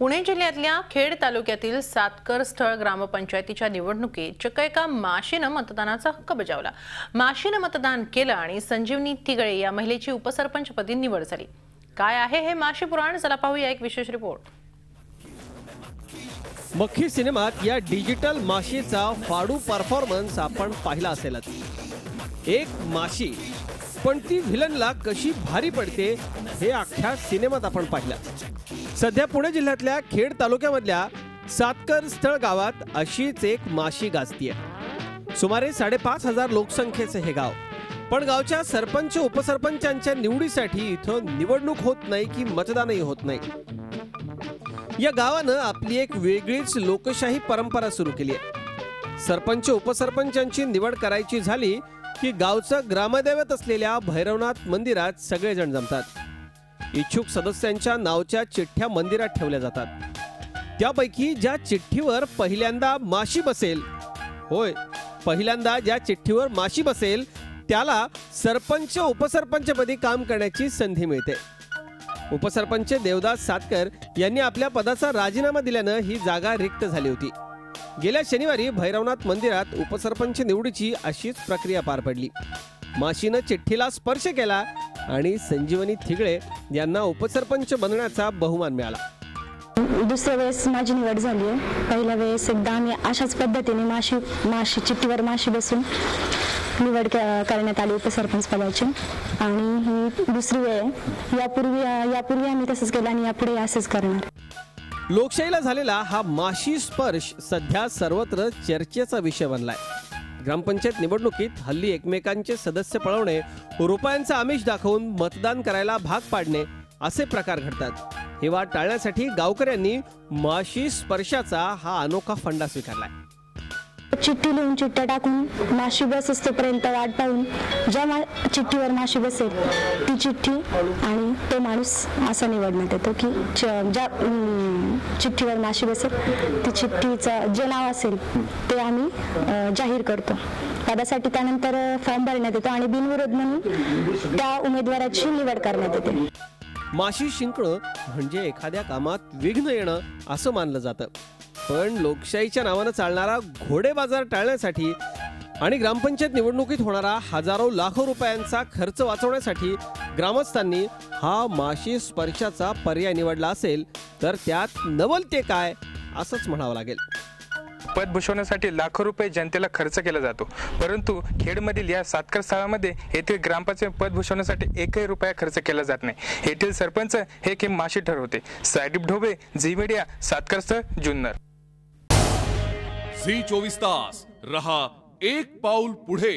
पुणे जिल्ह्यातल्या खेड तालुक्यातील सातकर स्थळ ग्रामपंचायतीच्या निवडणुकीत चक्क एका माशीनं मतदानाचा हक्क बजावला। माशीनं मतदान केलं आणि संजीवनी तिगळे या महिलेची उपसरपंचपदी निवड झाली। काय आहे हे माशी पुराण, चला पाहूया एक विशेष रिपोर्ट। मक्खी सिनेमात या डिजिटल माशीचा फाडू परफॉर्मन्स आपण पाहिला असेलच। एक माशी पण ती व्हिलनला कशी भारी पडते हे अख्ख्या सिनेमात आपण पाहिलं। सध्या पुणे जिल्ह्यातल्या खेड तालुक्यामधल्या सातकर स्थळ गावात अशीच एक माशी गाजतीये। सुमारे 5,500 लोकसंख्येचे हे गाव, पण गावच्या सरपंच उपसरपंचांच्या निवडीसाठी इथं निवडणूक होत नाही की मतदानही होत नाही। या गावानं आपली एक वेगळीच लोकशाही परंपरा सुरू केली आहे। सरपंच उपसरपंचांची निवड करायची झाली की गावचं ग्रामदैवत असलेल्या भैरवनाथ मंदिरात सगळेजण जमतात। इच्छुक सदस्यांच्या नावाच्या चिठ्ठ्या मंदिरात ठेवल्या जातात। त्यापैकी ज्या चिठ्ठीवर पहिल्यांदा माशी बसेल, होय पहिल्यांदा ज्या चिठ्ठीवर माशी बसेल त्याला सरपंच उपसरपंचपदी काम करण्याची संधी मिळते। उपसरपंच देवदास सातकर यांनी आपल्या पदाचा राजीनामा दिल्यानं ही जागा रिक्त झाली होती। गेल्या शनिवारी भैरवनाथ मंदिरात उपसरपंच निवडीची अशीच प्रक्रिया पार पडली। माशीनं चिठ्ठीला स्पर्श केला आणि संजीवनी तिगळे यांना उपसरपंच बनण्याचा बहुमान मिळाला। दुसऱ्या वेळेस माझी निवड झाली आहे। पहिल्या वेळेस एकदा आम्ही अशाच पद्धतीने माशी चिठ्ठीवर माशी बसून निवड करण्यात आली उपसरपंच पदाची, आणि ही दुसरी वेळ आहे। यापूर्वी आम्ही तसंच केलं आणि यापुढे असंच करणार। लोकशाहीला झालेला हा माशी स्पर्श सध्या सर्वत्र चर्चेचा विषय बनलाय। ग्रामपंचायत निवडणुकीत हल्ली एकमेकांचे सदस्य पळवणे, रुपयांचा आमिष दाखवून मतदान करायला भाग पाडणे असे प्रकार घडतात। हे वाद टाळण्यासाठी गावकऱ्यांनी माशी स्पर्शाचा हा अनोखा फंडा स्वीकारलाय। चिठ्ठी लिहून चिठ्ठ्या टाकून माशी बस तोपर्यंत वाट पाहून ज्या चिठ्ठीवर माशी बसेल ती चिठ्ठी आणि तो माणूस असा निवडण्यात येतो की ज्या चिठ्ठीवर माशी बसेल ती चिठ्ठीचं जे नाव असेल ते आम्ही जाहीर करतो पदासाठी। त्यानंतर फॉर्म भरण्यात येतो आणि बिनविरोध म्हणून त्या उमेदवाराची निवड करण्यात येते। माशी शिंकणं म्हणजे एखाद्या कामात विघ्न येणं असं मानलं जातं, पण लोकशाहीच्या नावानं चालणारा घोडे बाजार टाळण्यासाठी आणि ग्रामपंचायत निवडणुकीत होणारा हजारो लाखो रुपयांचा खर्च वाचवण्यासाठी ग्रामस्थांनी हा माशी स्पर्शाचा पर्याय निवडला असेल तर त्यात नवल ते काय असंच म्हणावं लागेल। पद भूषवण्यासाठी लाखो रुपये जनतेला खर्च केला जातो, परंतु खेडमधील या सातकर स्थळामध्ये येथील ग्रामपंचायत पद भूषवण्यासाठी एकही रुपया खर्च केला जात नाही। येथील सरपंच हे की माशी ठरवते। सायदीप ढोबे, झी मीडिया, सातकर स्थळ, जुन्नर। झी 24 तास रहा एक पाऊल पुढे।